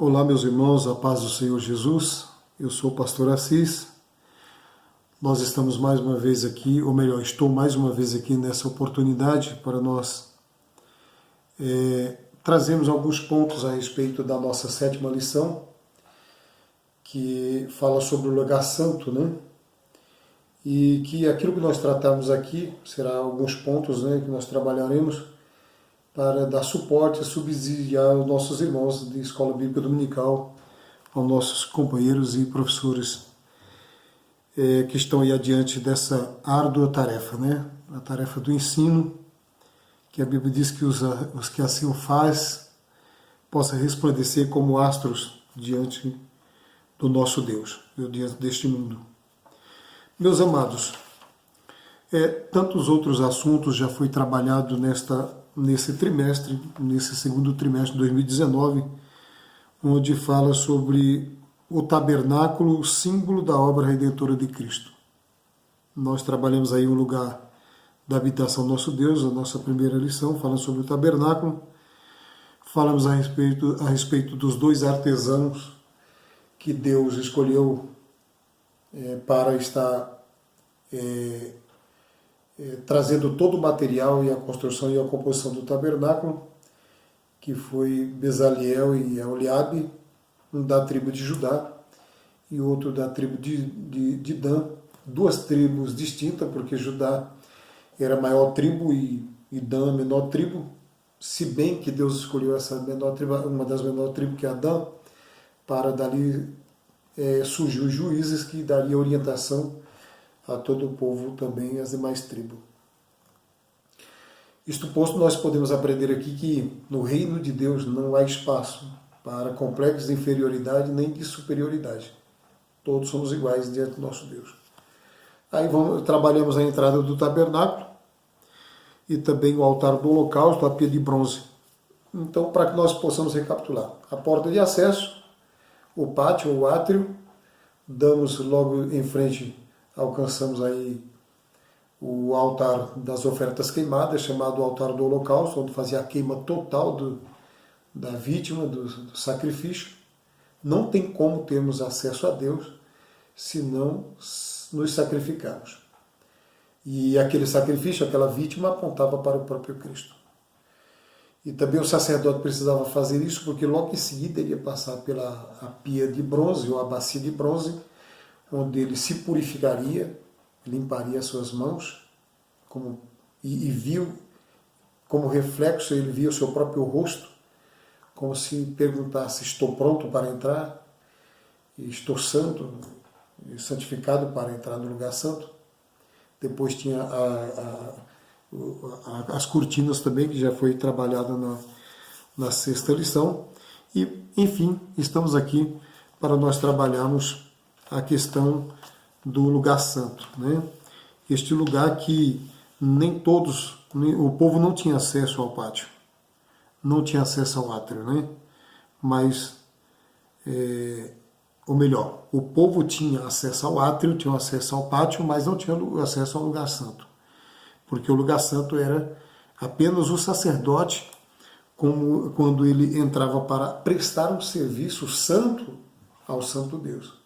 Olá, meus irmãos, a paz do Senhor Jesus. Eu sou o pastor Assis. Nós estamos mais uma vez aqui, ou melhor, estou mais uma vez aqui nessa oportunidade para nós trazermos alguns pontos a respeito da nossa sétima lição, que fala sobre o lugar santo, né? E que aquilo que nós tratamos aqui será alguns pontos, né, que nós trabalharemos para dar suporte e subsidiar os nossos irmãos de Escola Bíblica Dominical, aos nossos companheiros e professores que estão aí adiante dessa árdua tarefa, né? A tarefa do ensino, que a Bíblia diz que os que assim o faz possa resplandecer como astros diante do nosso Deus, diante deste mundo. Meus amados, tantos outros assuntos já foi trabalhado nesse trimestre, nesse segundo trimestre de 2019, onde fala sobre o tabernáculo, o símbolo da obra redentora de Cristo. Nós trabalhamos aí o lugar da habitação do nosso Deus, a nossa primeira lição, falando sobre o tabernáculo. Falamos a respeito dos dois artesãos que Deus escolheu para estar trazendo todo o material e a construção e a composição do tabernáculo, que foi Bezaliel e Aholiabe, um da tribo de Judá e outro da tribo de Dan, duas tribos distintas, porque Judá era a maior tribo e Dan a menor tribo, se bem que Deus escolheu essa menor tribo, uma das menores tribos, que é a Dan, para dali surgiu os juízes que daria orientação a todo o povo também e as demais tribos. Isto posto, nós podemos aprender aqui que no reino de Deus não há espaço para complexos de inferioridade nem de superioridade. Todos somos iguais diante do nosso Deus. Aí trabalhamos a entrada do tabernáculo e também o altar do holocausto, a pia de bronze. Então, para que nós possamos recapitular, a porta de acesso, o pátio, o átrio, damos logo em frente, alcançamos aí o altar das ofertas queimadas, chamado altar do holocausto, onde fazia a queima total da vítima, do sacrifício. Não tem como termos acesso a Deus se não nos sacrificarmos. E aquele sacrifício, aquela vítima, apontava para o próprio Cristo. E também o sacerdote precisava fazer isso, porque logo em seguida ele ia passar pela a pia de bronze, ou a bacia de bronze, onde ele se purificaria, limparia as suas mãos, e viu, como reflexo, ele via o seu próprio rosto, como se perguntasse: estou pronto para entrar? Estou santo e santificado para entrar no lugar santo? Depois tinha as cortinas também, que já foi trabalhada na sexta lição. E, enfim, estamos aqui para nós trabalharmos a questão do lugar santo, né? Este lugar que nem todos, o povo não tinha acesso ao pátio, não tinha acesso ao átrio, né? Mas, ou melhor, o povo tinha acesso ao átrio, tinha acesso ao pátio, mas não tinha acesso ao lugar santo, porque o lugar santo era apenas o sacerdote, quando ele entrava para prestar um serviço santo ao Santo Deus.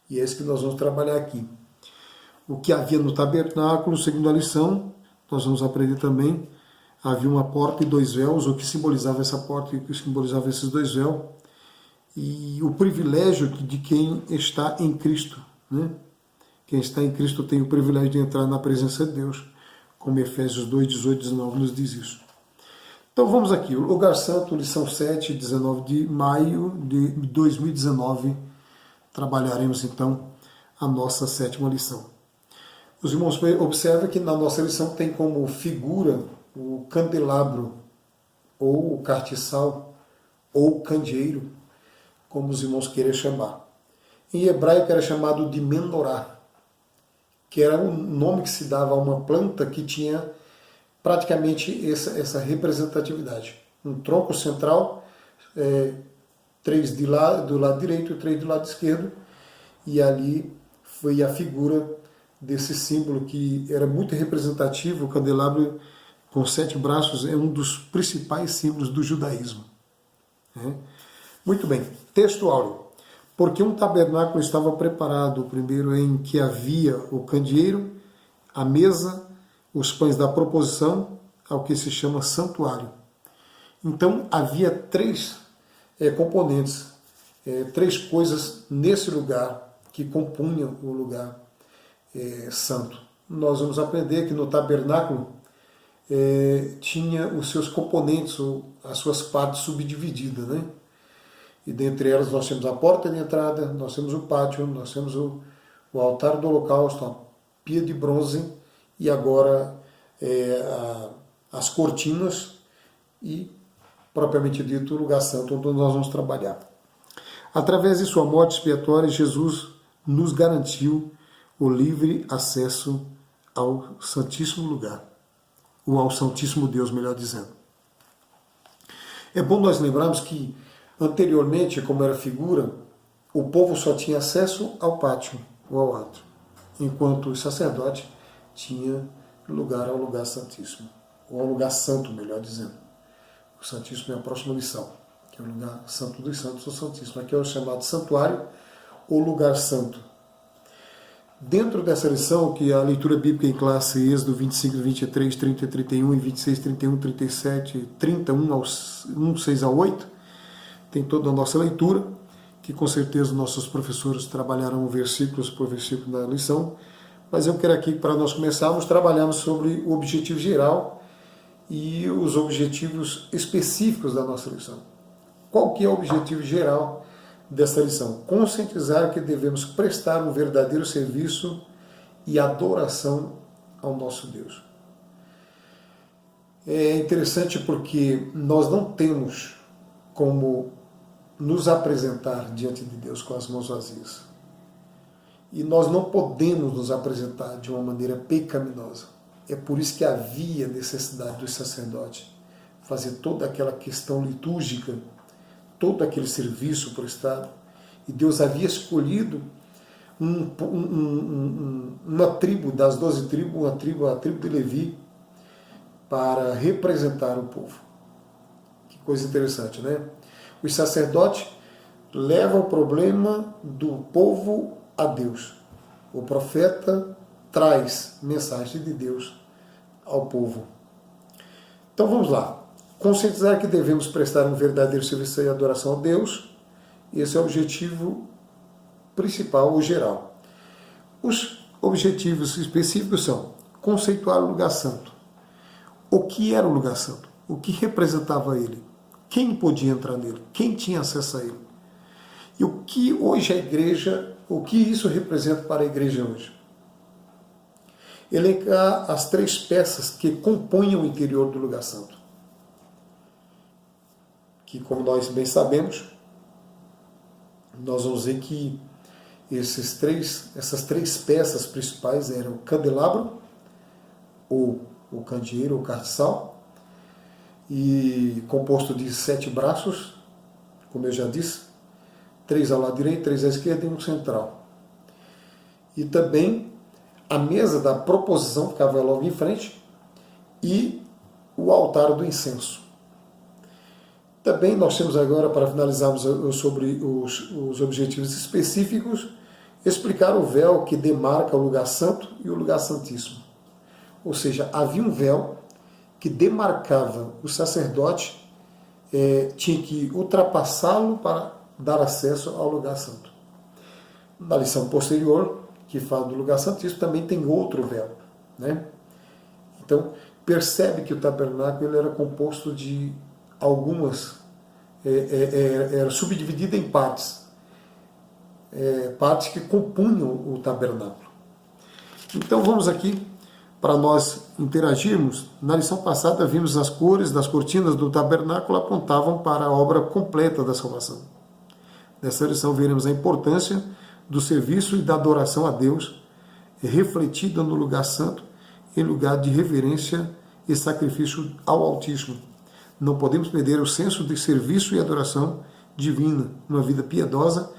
E é isso que nós vamos trabalhar aqui. O que havia no tabernáculo, segundo a lição, nós vamos aprender também, havia uma porta e dois véus, o que simbolizava essa porta e o que simbolizava esses dois véus, e o privilégio de quem está em Cristo, né? Quem está em Cristo tem o privilégio de entrar na presença de Deus, como Efésios 2, 18, 19 nos diz isso. Então vamos aqui, o lugar santo, lição 7, 19 de maio de 2019, trabalharemos então a nossa sétima lição. Os irmãos observam que na nossa lição tem como figura o candelabro, ou o cartiçal, ou o candeeiro, como os irmãos queiram chamar. Em hebraico era chamado de menorá, que era um nome que se dava a uma planta que tinha praticamente essa representatividade. Um tronco central, 3 do lado direito e 3 do lado esquerdo, e ali foi a figura desse símbolo que era muito representativo. O candelabro com 7 braços é um dos principais símbolos do judaísmo, né? Muito bem, texto áureo. Porque um tabernáculo estava preparado, primeiro em que havia o candeeiro, a mesa, os pães da proposição, ao que se chama santuário. Então havia três componentes, três coisas nesse lugar que compunham o lugar santo. Nós vamos aprender que no tabernáculo tinha os seus componentes, ou as suas partes subdivididas, né? E dentre elas nós temos a porta de entrada, nós temos o pátio, nós temos o altar do holocausto, a pia de bronze e agora as cortinas e, propriamente dito, o lugar santo onde nós vamos trabalhar. Através de sua morte expiatória, Jesus nos garantiu o livre acesso ao Santíssimo Lugar, ou ao Santíssimo Deus, melhor dizendo. É bom nós lembrarmos que anteriormente, como era figura, o povo só tinha acesso ao pátio ou ao átrio, enquanto o sacerdote tinha lugar ao lugar santíssimo, ou ao lugar santo, melhor dizendo. O santíssimo é a próxima lição, que é o lugar santo dos santos, o santíssimo. Aqui é o chamado santuário ou lugar santo. Dentro dessa lição, que é a leitura bíblica em classe, Êxodo 25, 23, 30, 31 e 26, 31, 37, 31, 1, 6 a 8, tem toda a nossa leitura, que com certeza nossos professores trabalharão versículos por versículo na lição, mas eu quero aqui, para nós começarmos, trabalharmos sobre o objetivo geral e os objetivos específicos da nossa lição. Qual que é o objetivo geral dessa lição? Conscientizar que devemos prestar um verdadeiro serviço e adoração ao nosso Deus. É interessante porque nós não temos como nos apresentar diante de Deus com as mãos vazias. E nós não podemos nos apresentar de uma maneira pecaminosa. É por isso que havia necessidade dos sacerdotes fazer toda aquela questão litúrgica, todo aquele serviço prestado. E Deus havia escolhido uma tribo das 12 tribos, a tribo de Levi, para representar o povo. Que coisa interessante, né? Os sacerdotes levam o problema do povo a Deus. O profeta traz mensagem de Deus ao povo. Então vamos lá. Conscientizar que devemos prestar um verdadeiro serviço e adoração a Deus. Esse é o objetivo principal ou geral. Os objetivos específicos são conceituar o lugar santo. O que era o lugar santo? O que representava ele? Quem podia entrar nele? Quem tinha acesso a ele? E o que hoje a igreja, o que isso representa para a igreja hoje? Elencar as três peças que compõem o interior do lugar santo. Que, como nós bem sabemos, nós vamos ver que essas três peças principais eram o candelabro, ou o candeeiro, ou castiçal, e composto de 7 braços, como eu já disse, 3 ao lado direito, 3 à esquerda e um central. E também a mesa da proposição ficava logo em frente e o altar do incenso. Também nós temos agora, para finalizarmos sobre os objetivos específicos, explicar o véu que demarca o lugar santo e o lugar santíssimo. Ou seja, havia um véu que demarcava o sacerdote, tinha que ultrapassá-lo para dar acesso ao lugar santo. Na lição posterior, que fala do lugar santíssimo, também tem outro véu, né? Então, percebe que o tabernáculo ele era composto de algumas, era subdividido em partes, partes que compunham o tabernáculo. Então, vamos aqui para nós interagirmos. Na lição passada vimos as cores das cortinas do tabernáculo apontavam para a obra completa da salvação. Nessa lição veremos a importância do serviço e da adoração a Deus, refletida no lugar santo, em lugar de reverência e sacrifício ao Altíssimo. Não podemos perder o senso de serviço e adoração divina. Uma vida piedosa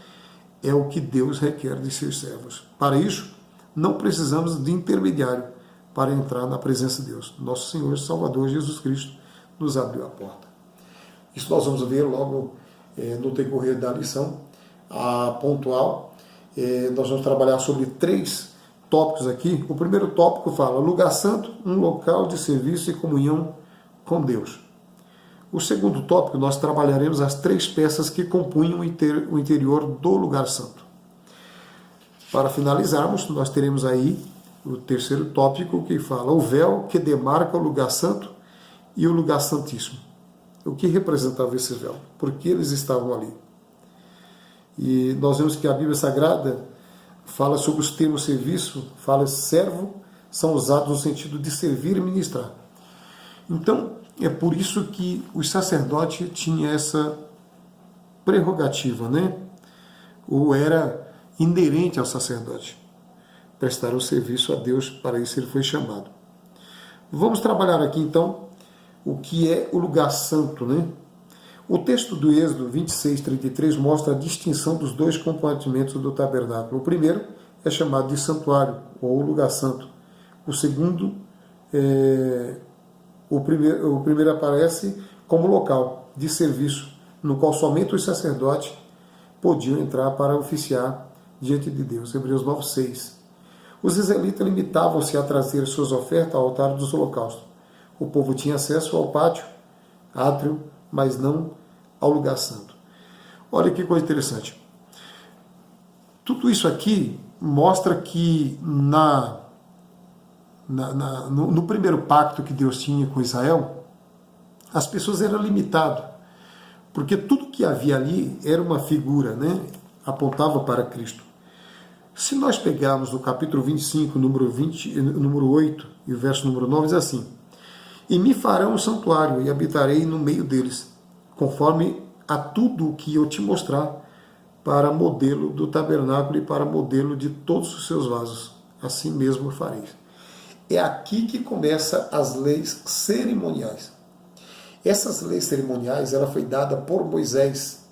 é o que Deus requer de seus servos. Para isso, não precisamos de intermediário para entrar na presença de Deus. Nosso Senhor e Salvador Jesus Cristo nos abriu a porta. Isso nós vamos ver logo no decorrer da lição a pontual. Nós vamos trabalhar sobre 3 tópicos aqui. O primeiro tópico fala: lugar santo, um local de serviço e comunhão com Deus. O segundo tópico, nós trabalharemos as 3 peças que compunham o interior do lugar santo. Para finalizarmos, nós teremos aí o terceiro tópico, que fala: o véu que demarca o lugar santo e o lugar santíssimo. O que representava esse véu? Por que eles estavam ali? E nós vemos que a Bíblia Sagrada fala sobre os termos serviço, fala servo, são usados no sentido de servir e ministrar. Então, é por isso que os sacerdotes tinham essa prerrogativa, né? Ou era inerente ao sacerdote prestar o serviço a Deus, para isso ele foi chamado. Vamos trabalhar aqui então o que é o lugar santo, né? O texto do Êxodo 26:33 mostra a distinção dos 2 compartimentos do tabernáculo. O primeiro é chamado de santuário, ou lugar santo. O segundo, o primeiro aparece como local de serviço, no qual somente os sacerdotes podiam entrar para oficiar diante de Deus. Hebreus 9:6. Os israelitas limitavam-se a trazer suas ofertas ao altar dos holocaustos. O povo tinha acesso ao pátio, átrio, mas não ao lugar santo. Olha que coisa interessante. Tudo isso aqui mostra que no primeiro pacto que Deus tinha com Israel, as pessoas eram limitadas, porque tudo que havia ali era uma figura, né? Apontava para Cristo. Se nós pegarmos o capítulo 25, número 8 e o verso número 9, diz assim: e me farão um santuário e habitarei no meio deles, conforme a tudo o que eu te mostrar, para modelo do tabernáculo e para modelo de todos os seus vasos. Assim mesmo fareis. É aqui que começam as leis cerimoniais. Essas leis cerimoniais, ela foi dada por Moisés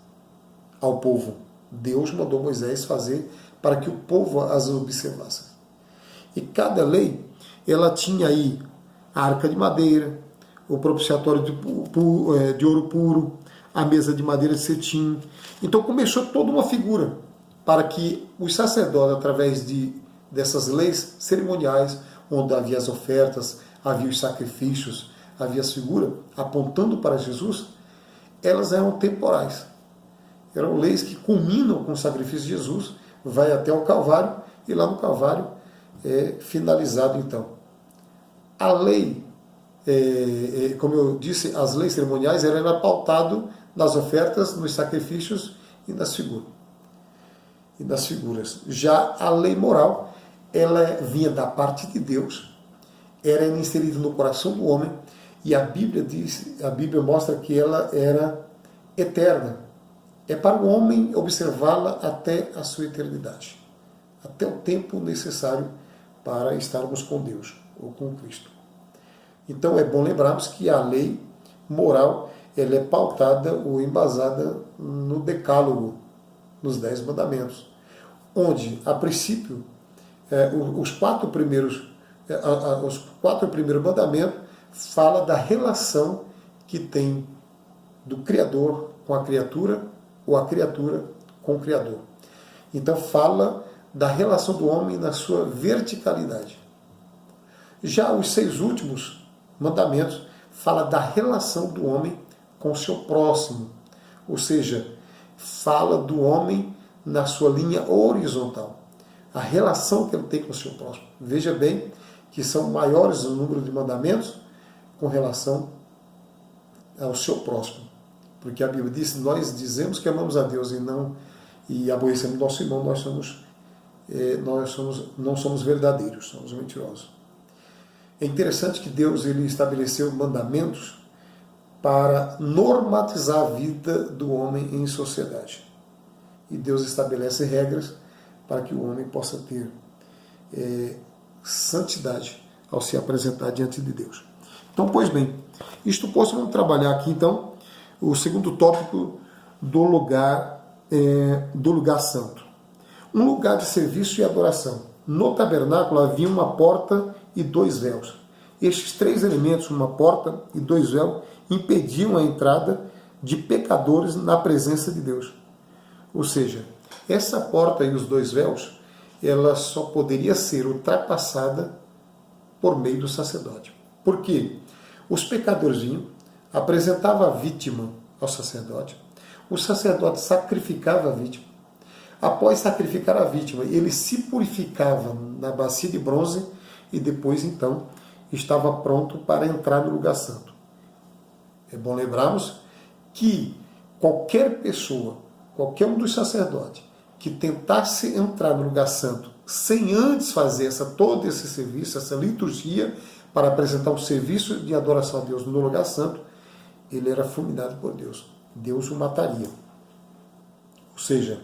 ao povo. Deus mandou Moisés fazer para que o povo as observasse. E cada lei, ela tinha aí a arca de madeira, o propiciatório de ouro puro, a mesa de madeira de cetim. Então começou toda uma figura para que os sacerdotes, através dessas leis cerimoniais, onde havia as ofertas, havia os sacrifícios, havia as figuras apontando para Jesus, elas eram temporais. Eram leis que culminam com o sacrifício de Jesus, vai até o Calvário, e lá no Calvário é finalizado então. A lei, como eu disse, as leis cerimoniais eram pautadas nas ofertas, nos sacrifícios e nas figuras. Já a lei moral, ela vinha da parte de Deus, era inserida no coração do homem, e a Bíblia mostra que ela era eterna. É para o homem observá-la até a sua eternidade, até o tempo necessário para estarmos com Deus ou com Cristo. Então é bom lembrarmos que a lei moral, ela é pautada ou embasada no Decálogo, nos 10 mandamentos, onde, a princípio, os 4 primeiros mandamentos fala da relação que tem do Criador com a criatura, ou a criatura com o Criador. Então fala da relação do homem na sua verticalidade. Já os 6 últimos mandamentos fala da relação do homem com o seu próximo, ou seja, fala do homem na sua linha horizontal, a relação que ele tem com o seu próximo. Veja bem que são maiores o número de mandamentos com relação ao seu próximo. Porque a Bíblia diz: nós dizemos que amamos a Deus e aborrecemos nosso irmão, não somos verdadeiros, somos mentirosos. É interessante que Deus ele estabeleceu mandamentos para normatizar a vida do homem em sociedade. E Deus estabelece regras para que o homem possa ter santidade ao se apresentar diante de Deus. Então, pois bem, isto posso, vamos trabalhar aqui então o segundo tópico do lugar santo. Um lugar de serviço e adoração. No tabernáculo havia uma porta e 2 véus. Estes 3 elementos, uma porta e 2 véus, impediam a entrada de pecadores na presença de Deus. Ou seja, essa porta e os dois véus, ela só poderia ser ultrapassada por meio do sacerdote. Por quê? Os pecadores vinham, apresentavam a vítima ao sacerdote, o sacerdote sacrificava a vítima. Após sacrificar a vítima, ele se purificava na bacia de bronze e depois, então, estava pronto para entrar no lugar santo. É bom lembrarmos que qualquer pessoa, qualquer um dos sacerdotes, que tentasse entrar no lugar santo sem antes fazer todo esse serviço, essa liturgia, para apresentar um serviço de adoração a Deus no lugar santo, ele era fulminado por Deus. Deus o mataria. Ou seja,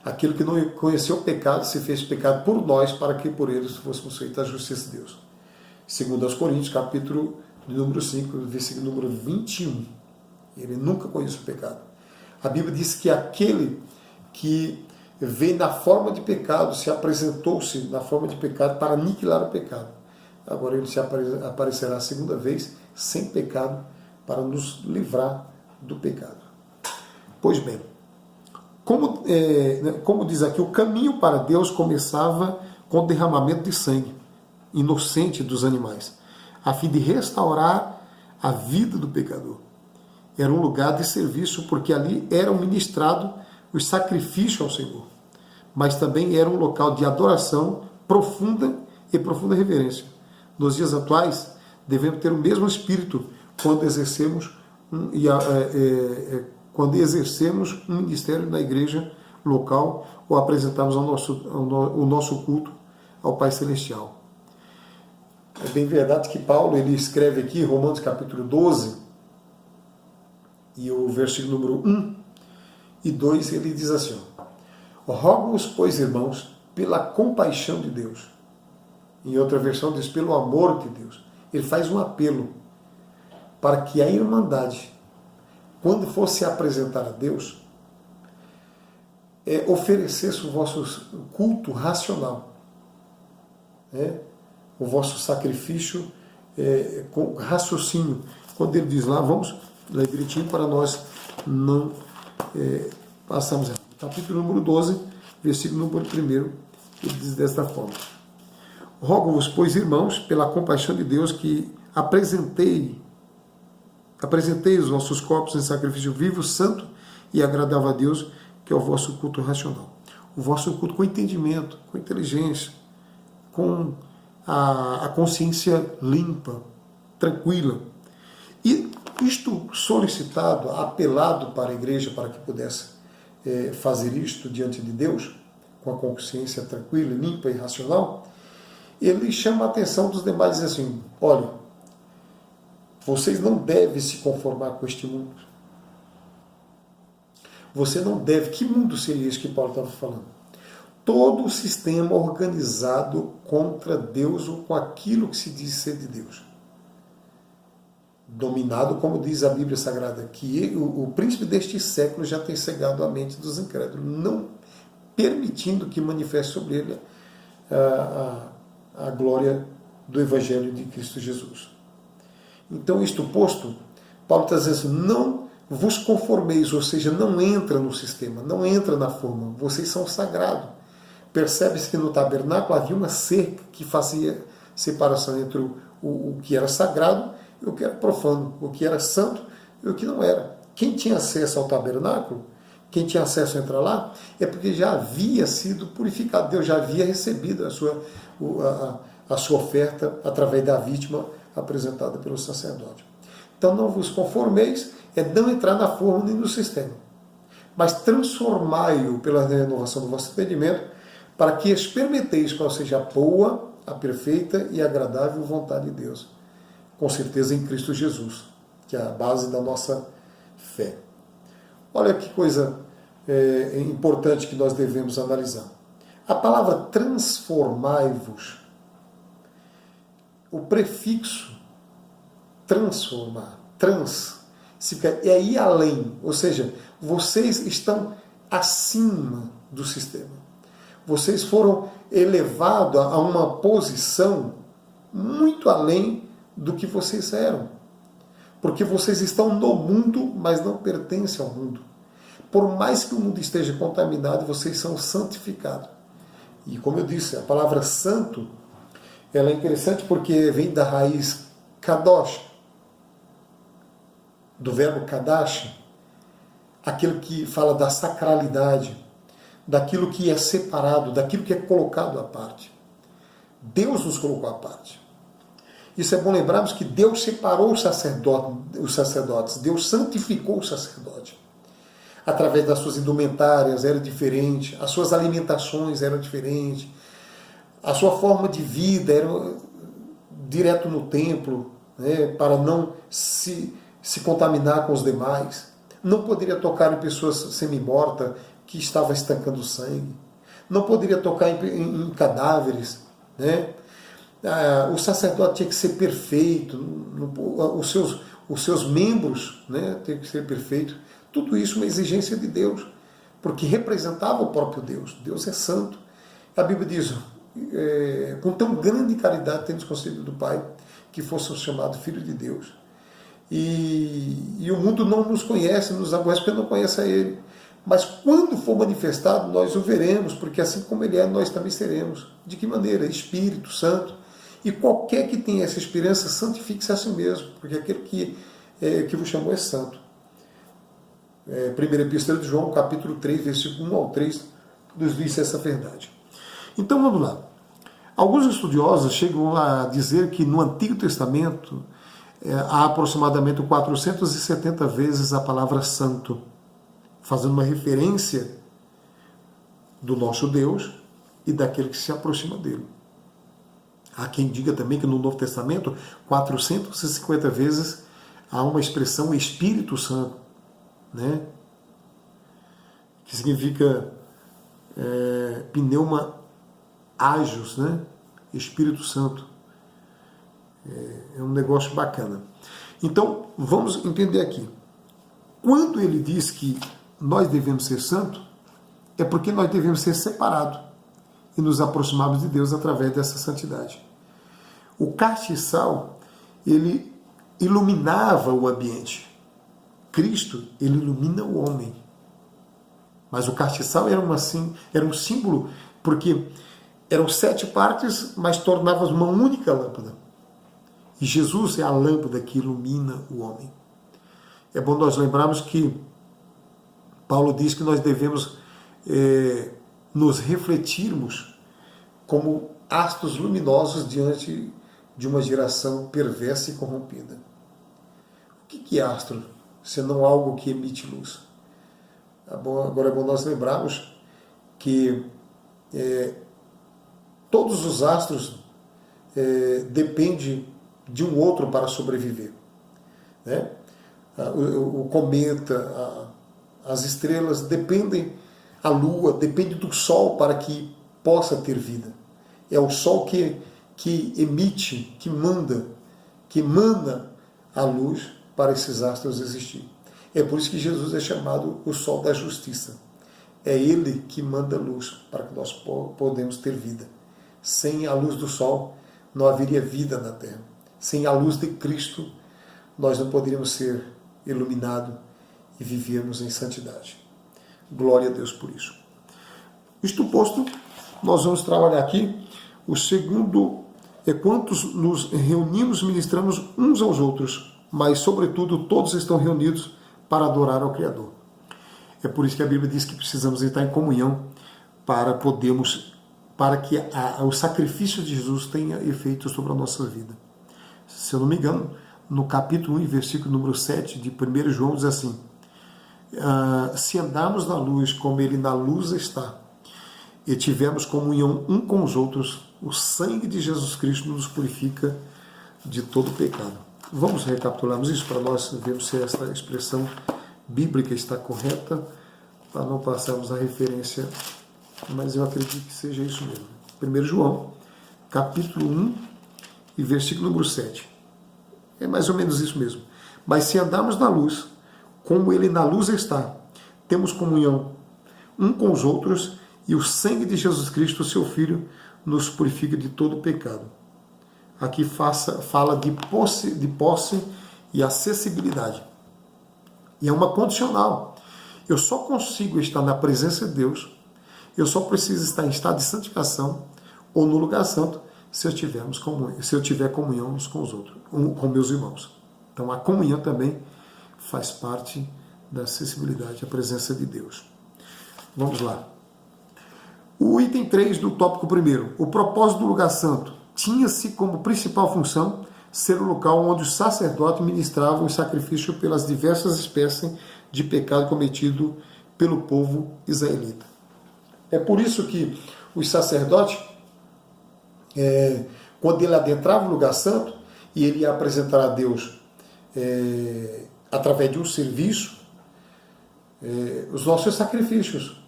aquele que não conheceu o pecado se fez pecado por nós, para que por eles fôssemos feitos a justiça de Deus. Segundo aos Coríntios, capítulo número 5, versículo número 21. Ele nunca conheceu o pecado. A Bíblia diz que aquele que veio na forma de pecado, se apresentou-se na forma de pecado para aniquilar o pecado. Agora ele se aparecerá a segunda vez, sem pecado, para nos livrar do pecado. Pois bem, como diz aqui, o caminho para Deus começava com o derramamento de sangue inocente dos animais, a fim de restaurar a vida do pecador. Era um lugar de serviço, porque ali eram ministrados os sacrifícios ao Senhor, mas também era um local de adoração profunda e profunda reverência. Nos dias atuais, devemos ter o mesmo espírito quando exercemos um ministério na igreja local ou apresentarmos o nosso culto ao Pai Celestial. É bem verdade que Paulo ele escreve aqui, Romanos capítulo 12, e o versículo número 1 e 2, ele diz assim: rogo-vos, pois, irmãos, pela compaixão de Deus. Em outra versão diz, pelo amor de Deus. Ele faz um apelo para que a irmandade, quando fosse apresentar a Deus, oferecesse o vosso culto racional, o vosso sacrifício com raciocínio. Quando ele diz lá, vamos ler direitinho para nós não passarmos errado. Capítulo número 12, versículo número 1, ele diz desta forma: rogo-vos, pois, irmãos, pela compaixão de Deus, que apresenteis os vossos corpos em sacrifício vivo, santo e agradável a Deus, que é o vosso culto racional. O vosso culto com entendimento, com inteligência, com a consciência limpa, tranquila. E isto solicitado, apelado para a igreja para que pudesse fazer isto diante de Deus, com a consciência tranquila, limpa e racional, ele chama a atenção dos demais e diz assim: olha, vocês não devem se conformar com este mundo. Você não deve. Que mundo seria esse que Paulo estava falando? Todo o sistema organizado contra Deus ou com aquilo que se diz ser de Deus. Dominado, como diz a Bíblia Sagrada, que o príncipe deste século já tem cegado a mente dos incrédulos, não permitindo que manifeste sobre ele a glória do Evangelho de Cristo Jesus. Então, isto posto, Paulo está dizendo assim: não vos conformeis, ou seja, não entra no sistema, não entra na forma, vocês são sagrados. Percebe-se que no tabernáculo havia uma cerca que fazia separação entre o que era sagrado e o que era profano, o que era santo e o que não era. Quem tinha acesso ao tabernáculo, quem tinha acesso a entrar lá, é porque já havia sido purificado, Deus já havia recebido a sua oferta através da vítima apresentada pelo sacerdote. Então não vos conformeis, é não entrar na forma nem no sistema, mas transformai-o pela renovação do vosso entendimento, para que experimenteis qual seja a boa, a perfeita e agradável vontade de Deus, com certeza em Cristo Jesus, que é a base da nossa fé. Olha que coisa importante que nós devemos analisar. A palavra transformai-vos, o prefixo transformar, é ir além, ou seja, vocês estão acima do sistema. Vocês foram elevados a uma posição muito além do que vocês eram. porque vocês estão no mundo, mas não pertencem ao mundo. Por mais que o mundo esteja contaminado, vocês são santificados. E como eu disse, a palavra santo, ela é interessante porque vem da raiz kadosh, do verbo kadash, aquilo que fala da sacralidade, daquilo que é separado, daquilo que é colocado à parte. Deus nos colocou à parte. Isso é bom lembrarmos que Deus separou os sacerdotes, Deus santificou o sacerdote. Através das suas indumentárias era diferente, as suas alimentações eram diferentes, a sua forma de vida era direto no templo, né, para não se contaminar com os demais. Não poderia tocar em pessoas semi-mortas que estavam estancando sangue. Não poderia tocar em cadáveres, né? O sacerdote tinha que ser perfeito, os seus membros, né, tinham que ser perfeitos. Tudo isso é uma exigência de Deus, porque representava o próprio Deus. Deus é santo. A Bíblia diz, com tão grande caridade temos concedido do Pai, que fosse chamado Filho de Deus. E o mundo não nos conhece, nos aborrece porque não conhece a Ele. Mas quando for manifestado, nós o veremos, porque assim como Ele é, nós também seremos. De que maneira? Espírito Santo. E qualquer que tenha essa esperança, santifique-se a si mesmo, porque aquele que vos chamou é santo. Primeira Epístola de João, capítulo 3, versículo 1 ao 3, nos diz essa verdade. Então vamos lá. Alguns estudiosos chegam a dizer que no Antigo Testamento há aproximadamente 470 vezes a palavra santo, fazendo uma referência do nosso Deus e daquele que se aproxima dele. Há quem diga também que no Novo Testamento, 450 vezes há uma expressão Espírito Santo, né? Que significa pneuma ágios, né? Espírito Santo. É um negócio bacana. Então, vamos entender aqui. Quando ele diz que nós devemos ser santos, é porque nós devemos ser separados e nos aproximarmos de Deus através dessa santidade. O castiçal, ele iluminava o ambiente. Cristo, ele ilumina o homem. Mas o castiçal era um símbolo, porque eram 7 partes, mas tornava uma única lâmpada. E Jesus é a lâmpada que ilumina o homem. É bom nós lembrarmos que Paulo diz que nós devemos nos refletirmos como astros luminosos diante de uma geração perversa e corrompida. O que é astro, senão algo que emite luz? Agora é bom nós lembrarmos que todos os astros dependem de um outro para sobreviver, né? O cometa, as estrelas dependem, a lua depende do sol para que possa ter vida. É o sol que emite, que emana a luz para esses astros existir. É por isso que Jesus é chamado o sol da justiça. É Ele que manda luz para que nós podemos ter vida. Sem a luz do sol não haveria vida na terra. Sem a luz de Cristo nós não poderíamos ser iluminados e vivermos em santidade. Glória a Deus por isso. Isto posto, nós vamos trabalhar aqui o segundo, quantos nos reunimos, ministramos uns aos outros, mas sobretudo todos estão reunidos para adorar ao Criador. É por isso que a Bíblia diz que precisamos estar em comunhão para que o sacrifício de Jesus tenha efeito sobre a nossa vida. Se eu não me engano, no capítulo 1, versículo número 7 de 1 João, diz assim: se andarmos na luz como Ele na luz está, e tivermos comunhão um com os outros, o sangue de Jesus Cristo nos purifica de todo pecado. Vamos recapitularmos isso para nós vermos se essa expressão bíblica está correta, para não passarmos a referência, mas eu acredito que seja isso mesmo. 1 João, capítulo 1 e versículo número 7. É mais ou menos isso mesmo. Mas se andarmos na luz, como Ele na luz está, temos comunhão um com os outros, e o sangue de Jesus Cristo, seu Filho, nos purifica de todo pecado. Aqui fala de posse e acessibilidade. E é uma condicional. Eu só consigo estar na presença de Deus, eu só preciso estar em estado de santificação ou no lugar santo se eu tiver comunhão uns com os outros, com meus irmãos. Então a comunhão também faz parte da acessibilidade à presença de Deus. Vamos lá. O item 3 do tópico 1. O propósito do lugar santo tinha-se como principal função ser o local onde os sacerdotes ministravam o sacrifício pelas diversas espécies de pecado cometido pelo povo israelita. É por isso que os sacerdotes, quando ele adentrava o lugar santo e ele ia apresentar a Deus através de um serviço, os nossos sacrifícios.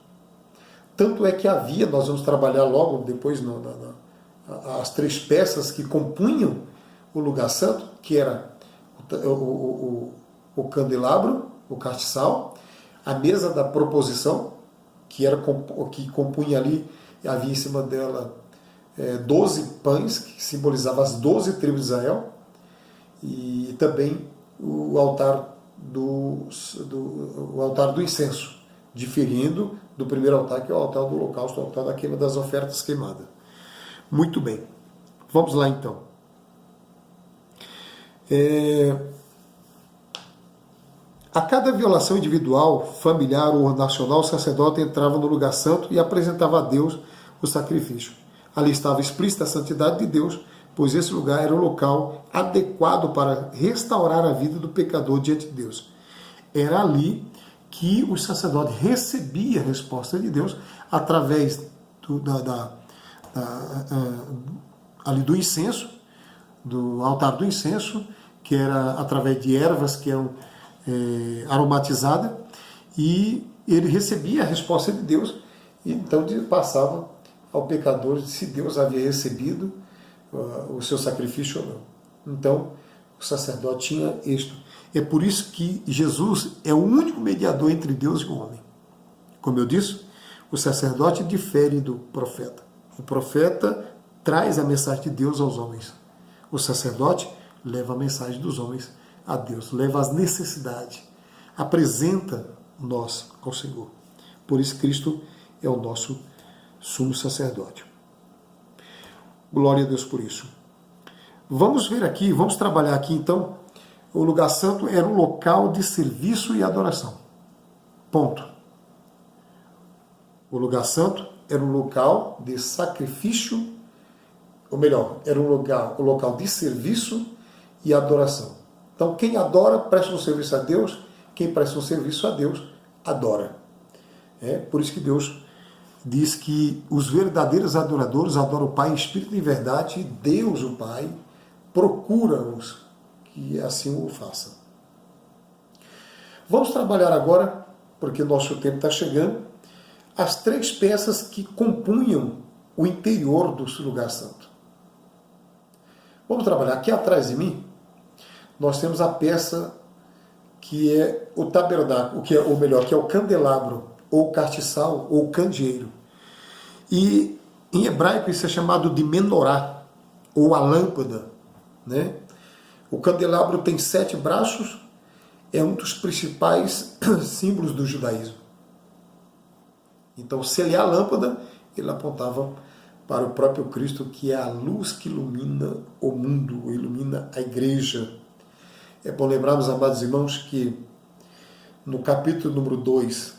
Tanto é que havia, nós vamos trabalhar logo depois as 3 peças que compunham o lugar santo, que era o candelabro, o castiçal, a mesa da proposição, que compunha ali, havia em cima dela 12 pães, que simbolizavam as 12 tribos de Israel, e também o altar do incenso, diferindo do primeiro altar, que é o altar do holocausto, o altar da queima das ofertas queimadas. Muito bem. Vamos lá então. A cada violação individual, familiar ou nacional, o sacerdote entrava no lugar santo e apresentava a Deus o sacrifício. Ali estava explícita a santidade de Deus, pois esse lugar era o local adequado para restaurar a vida do pecador diante de Deus. Era ali que o sacerdote recebia a resposta de Deus através ali do incenso, do altar do incenso, que era através de ervas que eram aromatizadas, e ele recebia a resposta de Deus, e então passava ao pecador se Deus havia recebido o seu sacrifício ou não. Então, o sacerdote tinha isto. É por isso que Jesus é o único mediador entre Deus e o homem. Como eu disse, o sacerdote difere do profeta. O profeta traz a mensagem de Deus aos homens. O sacerdote leva a mensagem dos homens a Deus, leva as necessidades, apresenta nós ao Senhor. Por isso Cristo é o nosso sumo sacerdote. Glória a Deus por isso. Vamos ver aqui, vamos trabalhar aqui então. O lugar santo era um local de serviço e adoração. Ponto. O lugar santo era um local de sacrifício, ou melhor, era um local de serviço e adoração. Então, quem adora, presta um serviço a Deus. Quem presta um serviço a Deus, adora. Por isso que Deus diz que os verdadeiros adoradores adoram o Pai em espírito e em verdade, e Deus, o Pai, procura-os que assim o façam. Vamos trabalhar agora, porque nosso tempo está chegando, as 3 peças que compunham o interior do lugar santo. Vamos trabalhar aqui atrás de mim. Nós temos a peça que é o tabernáculo, que é o candelabro, ou castiçal, ou candeeiro. E em hebraico isso é chamado de menorá, ou a lâmpada, né? O candelabro tem 7 braços, é um dos principais símbolos do judaísmo. Então, se ele é a lâmpada, ele apontava para o próprio Cristo, que é a luz que ilumina o mundo, ilumina a igreja. É bom lembrarmos, amados irmãos, que no capítulo número 2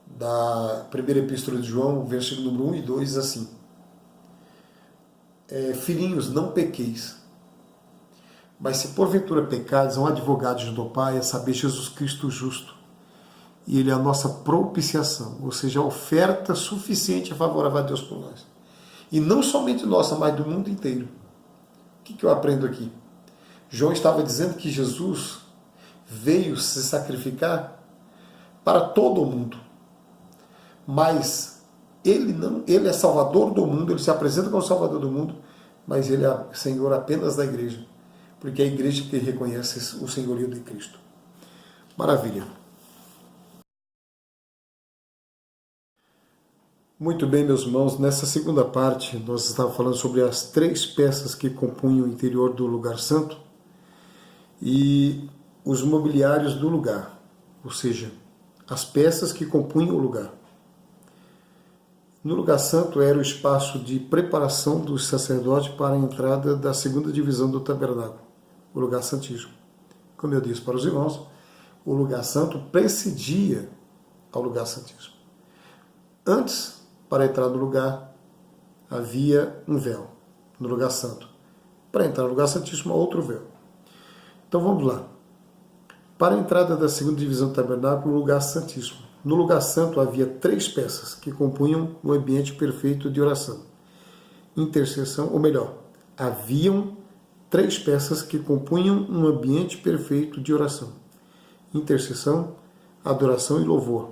da primeira epístola de João, versículo número 1 e 2, diz assim: filhinhos, não pequeis, mas se porventura pecares, há um advogado junto ao Pai, a saber, Jesus Cristo justo, e ele é a nossa propiciação, ou seja, a oferta suficiente a favorável a Deus por nós. E não somente nossa, mas do mundo inteiro. O que eu aprendo aqui? João estava dizendo que Jesus veio se sacrificar para todo o mundo. Mas ele é Salvador do mundo, ele se apresenta como Salvador do mundo, mas ele é Senhor apenas da igreja, porque é a igreja que reconhece o senhorio de Cristo. Maravilha. Muito bem, meus irmãos, nessa segunda parte nós estávamos falando sobre as 3 peças que compunham o interior do lugar santo, e os mobiliários do lugar, ou seja, as peças que compunham o lugar. No lugar santo era o espaço de preparação dos sacerdotes para a entrada da segunda divisão do tabernáculo, o lugar santíssimo. Como eu disse para os irmãos, o lugar santo precedia ao lugar santíssimo. Antes, para entrar no lugar, havia um véu no lugar santo. Para entrar no lugar santíssimo, outro véu. Então vamos lá. Para a entrada da segunda divisão do tabernáculo, o lugar santíssimo. No lugar santo havia 3 peças que compunham o ambiente perfeito de oração. Intercessão, ou melhor, haviam 3 peças que compunham um ambiente perfeito de oração. Intercessão, adoração e louvor.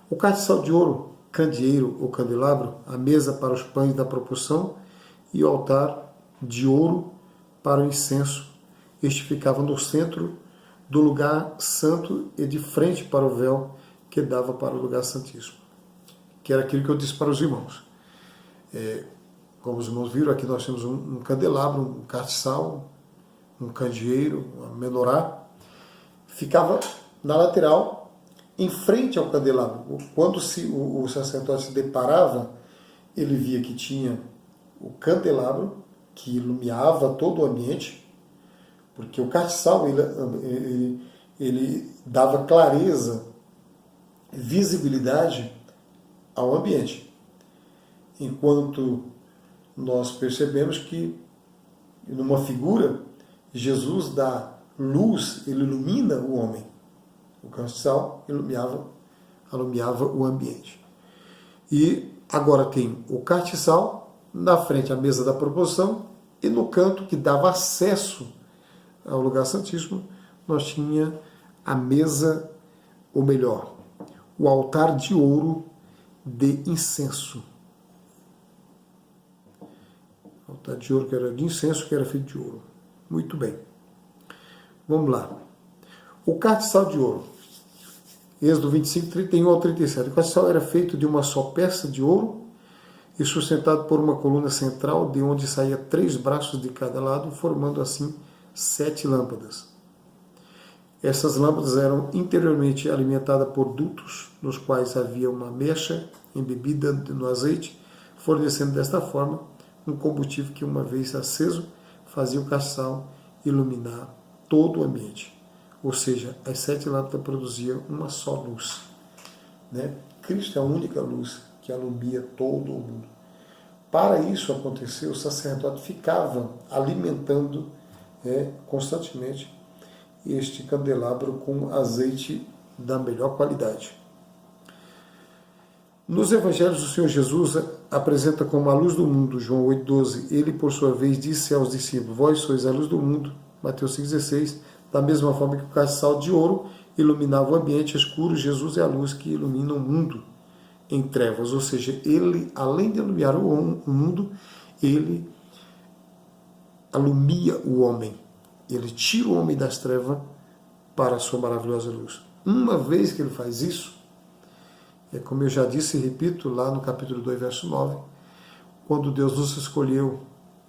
O castiçal de ouro, candeeiro ou candelabro, a mesa para os pães da proporção e o altar de ouro para o incenso. Este ficava no centro do lugar santo e de frente para o véu que dava para o lugar santíssimo, que era aquilo que eu disse para os irmãos. Como os irmãos viram, aqui nós temos um candelabro, um castiçal, um candeeiro, uma menorá, ficava na lateral, em frente ao candelabro. Quando o sacerdote se deparava, ele via que tinha o candelabro, que iluminava todo o ambiente, porque o castiçal ele dava clareza, visibilidade ao ambiente. Enquanto nós percebemos que, numa figura, Jesus dá luz, ele ilumina o homem. O castiçal alumiava o ambiente. E agora tem o castiçal, na frente a mesa da proposição, e no canto que dava acesso ao lugar santíssimo, nós tinha a mesa, ou melhor, o altar de ouro de incenso. Altar de ouro que era de incenso, que era feito de ouro. Muito bem. Vamos lá. O castiçal de ouro. Êxodo 25, 31 ao 37. O castiçal era feito de uma só peça de ouro e sustentado por uma coluna central, de onde saía 3 braços de cada lado, formando assim 7 lâmpadas. Essas lâmpadas eram interiormente alimentadas por dutos, nos quais havia uma mecha embebida no azeite, fornecendo desta forma um combustível que, uma vez aceso, fazia o castiçal iluminar todo o ambiente. Ou seja, as 7 lâmpadas produziam uma só luz. Cristo é a única luz que alumia todo o mundo. Para isso acontecer, o sacerdote ficava alimentando constantemente este candelabro com azeite da melhor qualidade. Nos evangelhos, o Senhor Jesus apresenta como a luz do mundo, João 8,12. Ele, por sua vez, disse aos discípulos: vós sois a luz do mundo, Mateus 5,16. Da mesma forma que o castiçal de ouro iluminava o ambiente escuro, Jesus é a luz que ilumina o mundo em trevas. Ou seja, ele, além de iluminar o mundo, ele alumia o homem. Ele tira o homem das trevas para a sua maravilhosa luz. Uma vez que ele faz isso, como eu já disse e repito lá no capítulo 2, verso 9, quando Deus nos escolheu,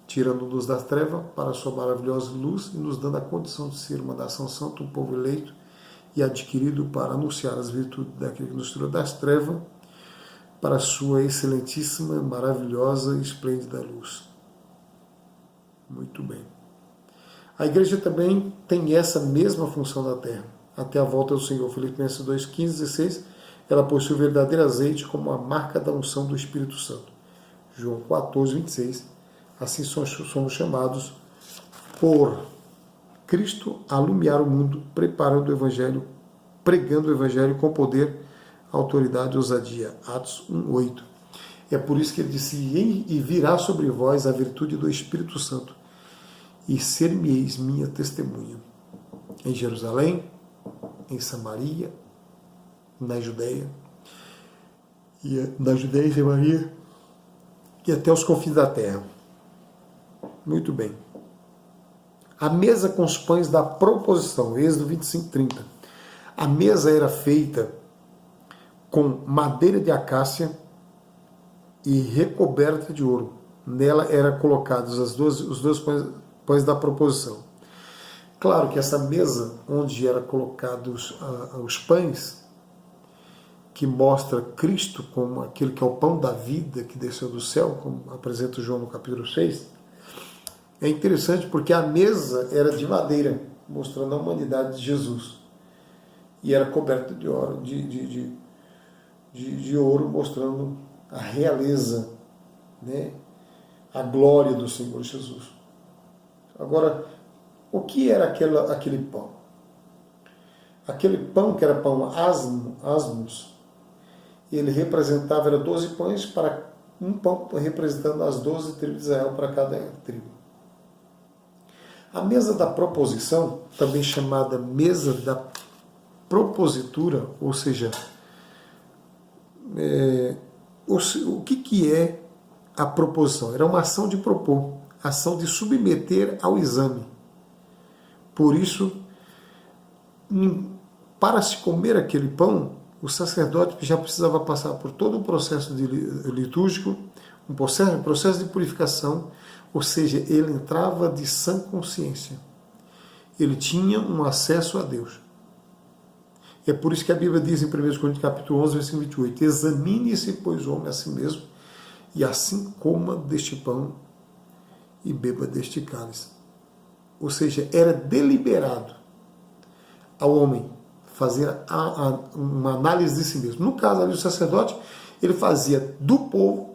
tirando-nos das trevas para a sua maravilhosa luz e nos dando a condição de ser uma nação santa, um povo eleito e adquirido para anunciar as virtudes daquele que nos tirou das trevas para a sua excelentíssima, maravilhosa e esplêndida luz. Muito bem. A igreja também tem essa mesma função na terra, até a volta do Senhor. Filipenses 2, 15, 16, ela possui o verdadeiro azeite como a marca da unção do Espírito Santo. João 14, 26. Assim somos chamados por Cristo a alumiar o mundo, preparando o Evangelho, pregando o Evangelho com poder, autoridade e ousadia. Atos 1, 8. É por isso que ele disse: e virá sobre vós a virtude do Espírito Santo, e ser-me-eis minha testemunha, em Jerusalém, em Samaria, na Judéia, e Samaria, e até os confins da terra. Muito bem. A mesa com os pães da proposição, Êxodo 25, 30. A mesa era feita com madeira de acácia e recoberta de ouro. Nela eram colocados os dois pães da proposição. Claro que essa mesa onde eram colocados os pães, que mostra Cristo como aquele que é o pão da vida que desceu do céu, como apresenta João no capítulo 6, é interessante porque a mesa era de madeira, mostrando a humanidade de Jesus. E era coberta de ouro, de ouro, mostrando a realeza, né? A glória do Senhor Jesus. Agora, o que era aquele pão? Aquele pão que era pão asmos, ele representava, era 12 pães para um pão representando as 12 tribos de Israel para cada tribo. A mesa da proposição, também chamada mesa da propositura, ou seja, o que é a proposição? Era uma ação de propor, ação de submeter ao exame. Por isso, para se comer aquele pão, o sacerdote já precisava passar por todo um processo litúrgico, um processo de purificação, ou seja, ele entrava de sã consciência. Ele tinha um acesso a Deus. É por isso que a Bíblia diz em 1 Coríntios capítulo 11, versículo 28, examine-se, pois, o homem a si mesmo, e assim coma deste pão e beba deste cálice. Ou seja, era deliberado ao homem fazer uma análise de si mesmo. No caso ali, o sacerdote, ele fazia do povo,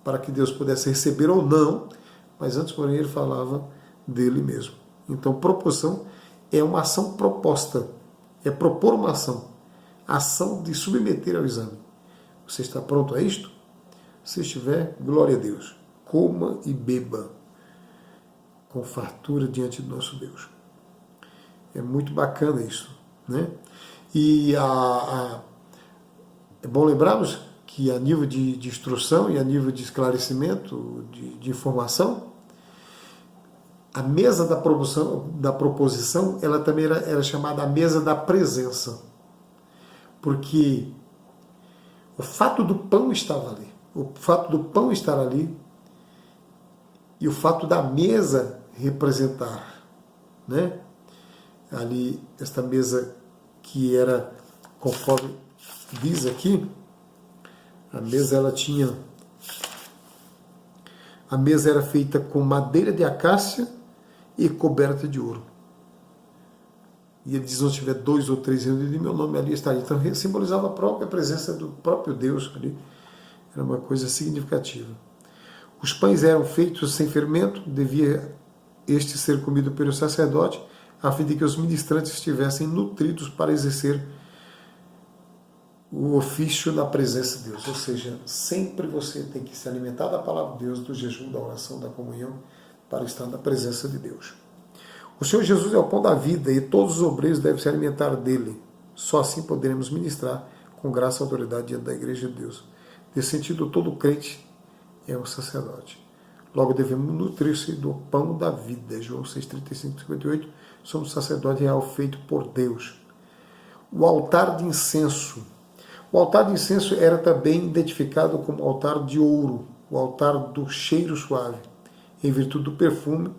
para que Deus pudesse receber ou não, mas antes, porém, ele falava dele mesmo. Então, proposição é uma ação proposta, é propor uma ação, a ação de submeter ao exame. Você está pronto a isto? Se estiver, glória a Deus. Coma e beba com fartura diante do nosso Deus. É muito bacana isso, né? E é bom lembrarmos que a nível de instrução e a nível de esclarecimento, de informação, a mesa da proposição, ela também era chamada a mesa da presença. Porque o fato do pão estava ali, o fato do pão estar ali e o fato da mesa representar, né? Ali, esta mesa que era, conforme diz aqui, a mesa era feita com madeira de acácia e coberta de ouro. E ele diz, onde tiver 2 ou 3 reunidos de meu nome, ali estaria. Então simbolizava a própria presença do próprio Deus ali. Era uma coisa significativa. Os pães eram feitos sem fermento, devia este ser comido pelo sacerdote, a fim de que os ministrantes estivessem nutridos para exercer o ofício na presença de Deus. Ou seja, sempre você tem que se alimentar da palavra de Deus, do jejum, da oração, da comunhão, para estar na presença de Deus. O Senhor Jesus é o pão da vida e todos os obreiros devem se alimentar dele. Só assim poderemos ministrar com graça e autoridade diante da igreja de Deus. Nesse sentido, todo crente é um sacerdote. Logo devemos nutrir-se do pão da vida. João 6,35 58, somos sacerdote real feito por Deus. O altar de incenso. O altar de incenso era também identificado como altar de ouro, o altar do cheiro suave, em virtude do perfume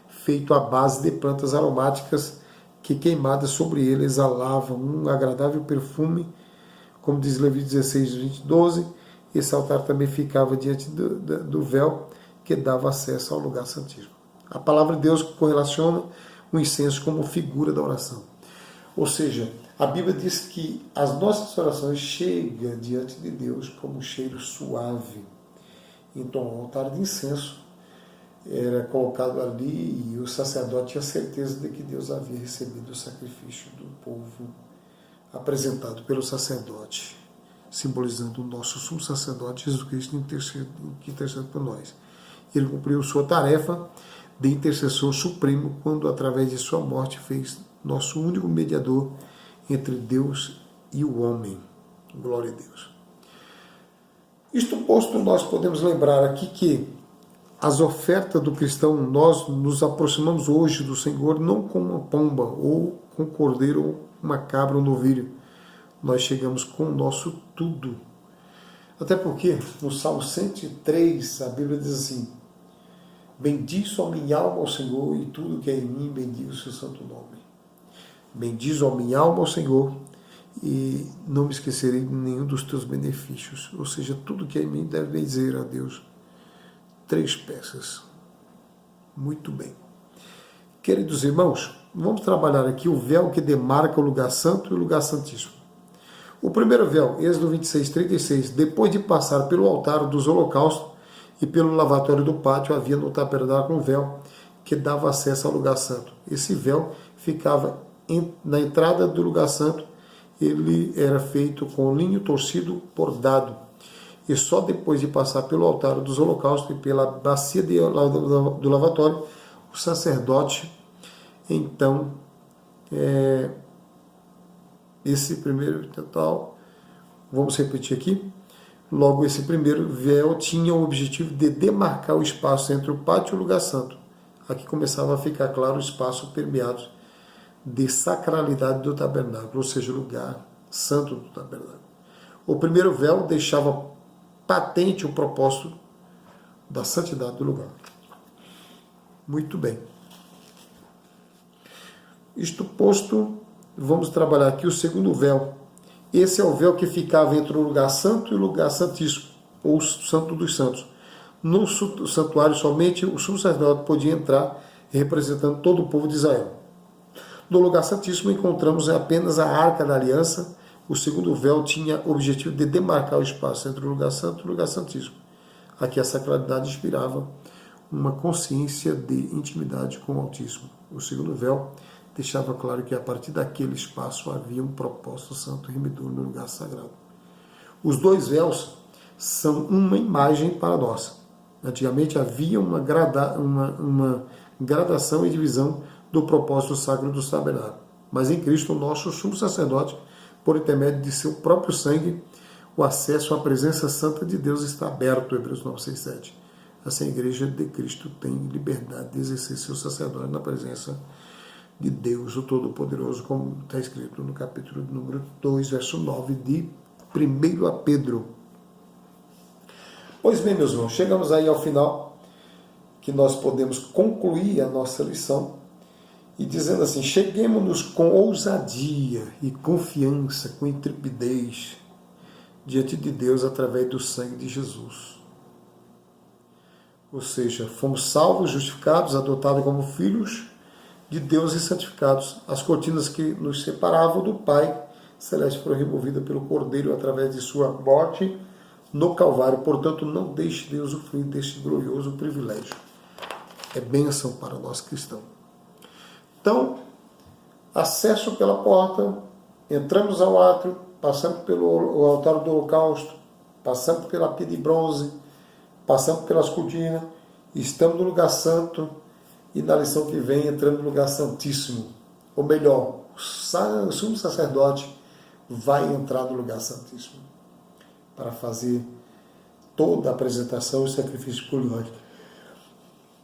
feito à base de plantas aromáticas que queimadas sobre ele exalavam um agradável perfume, como diz Levítico 16, 20, 12. Esse altar também ficava diante do véu que dava acesso ao lugar santíssimo. A palavra de Deus correlaciona o incenso como figura da oração. Ou seja, a Bíblia diz que as nossas orações chegam diante de Deus como um cheiro suave. Então, o altar de incenso era colocado ali e o sacerdote tinha certeza de que Deus havia recebido o sacrifício do povo apresentado pelo sacerdote, simbolizando o nosso sumo sacerdote Jesus Cristo que intercede por nós. Ele cumpriu sua tarefa de intercessor supremo quando, através de sua morte, fez nosso único mediador entre Deus e o homem. Glória a Deus. Isto posto, nós podemos lembrar aqui que as ofertas do cristão, nós nos aproximamos hoje do Senhor não com uma pomba, ou com um cordeiro, ou uma cabra, ou um novilho. Nós chegamos com o nosso tudo. Até porque, no Salmo 103, a Bíblia diz assim, Bendiz, ó minha alma, ao Senhor, e tudo que é em mim, bendiga o seu santo nome. Bendiz, ó minha alma, ao Senhor, e não me esquecerei de nenhum dos teus benefícios. Ou seja, tudo que é em mim deve bendizer a Deus. 3 peças. Muito bem. Queridos irmãos, vamos trabalhar aqui o véu que demarca o lugar santo e o lugar santíssimo. O primeiro véu, Êxodo 26, 36, depois de passar pelo altar dos holocaustos e pelo lavatório do pátio, havia no tabernáculo um véu que dava acesso ao lugar santo. Esse véu ficava na entrada do lugar santo, ele era feito com linho torcido bordado. E só depois de passar pelo altar dos holocaustos e pela bacia do lavatório, o sacerdote, então, esse primeiro total, vamos repetir aqui, logo esse primeiro véu tinha o objetivo de demarcar o espaço entre o pátio e o lugar santo. Aqui começava a ficar claro o espaço permeado de sacralidade do tabernáculo, ou seja, o lugar santo do tabernáculo. O primeiro véu deixava patente o propósito da santidade do lugar. Muito bem. Isto posto, vamos trabalhar aqui o segundo véu. Esse é o véu que ficava entre o lugar santo e o lugar santíssimo, ou santo dos santos. No santuário somente o sumo sacerdote podia entrar representando todo o povo de Israel. No lugar santíssimo encontramos apenas a Arca da Aliança. O segundo véu tinha o objetivo de demarcar o espaço entre o lugar santo e o lugar santíssimo. Aqui a sacralidade inspirava uma consciência de intimidade com o Altíssimo. O segundo véu deixava claro que a partir daquele espaço havia um propósito santo remidor no lugar sagrado. Os 2 véus são uma imagem para nós. Antigamente havia uma gradação e divisão do propósito sacro do tabernáculo. Mas em Cristo, o nosso sumo sacerdote, por intermédio de seu próprio sangue, o acesso à presença santa de Deus está aberto, Hebreus 9, 6, 7. Assim, a igreja de Cristo tem liberdade de exercer seu sacerdócio na presença de Deus, o Todo-Poderoso, como está escrito no capítulo número 2, verso 9 de 1 Pedro. Pois bem, meus irmãos, chegamos aí ao final, que nós podemos concluir a nossa lição, e dizendo assim, cheguemos-nos com ousadia e confiança, com intrepidez, diante de Deus através do sangue de Jesus. Ou seja, fomos salvos, justificados, adotados como filhos de Deus e santificados. As cortinas que nos separavam do Pai Celeste foram removidas pelo Cordeiro através de sua morte no Calvário. Portanto, não deixe de usufruir deste glorioso privilégio. É bênção para nós cristãos. Então, acesso pela porta, entramos ao átrio, passamos pelo altar do holocausto, passamos pela pia de bronze, passamos pelas cortinas, estamos no lugar santo, e na lição que vem entramos no lugar santíssimo. Ou melhor, o sumo sacerdote vai entrar no lugar santíssimo para fazer toda a apresentação e sacrifício por nós.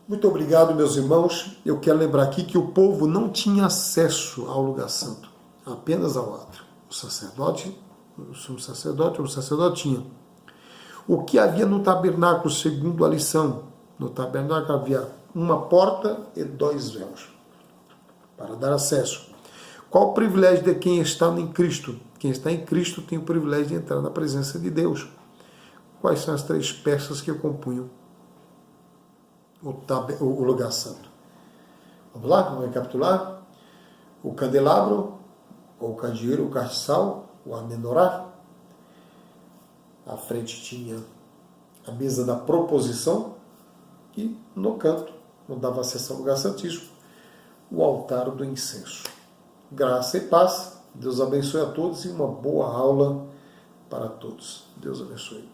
Muito obrigado, meus irmãos. Eu quero lembrar aqui que o povo não tinha acesso ao lugar santo, apenas ao átrio. O sacerdote, o sumo sacerdote, o sacerdote tinha. O que havia no tabernáculo, segundo a lição? No tabernáculo havia uma porta e 2 véus para dar acesso. Qual o privilégio de quem está em Cristo? Quem está em Cristo tem o privilégio de entrar na presença de Deus. Quais são as 3 peças que compunham o lugar santo? Vamos lá, vamos recapitular. O candelabro, ou o candeeiro, o castiçal, o amenorá. À frente tinha a mesa da proposição e no canto, onde dava acesso ao lugar santíssimo, o altar do incenso. Graça e paz. Deus abençoe a todos e uma boa aula para todos. Deus abençoe.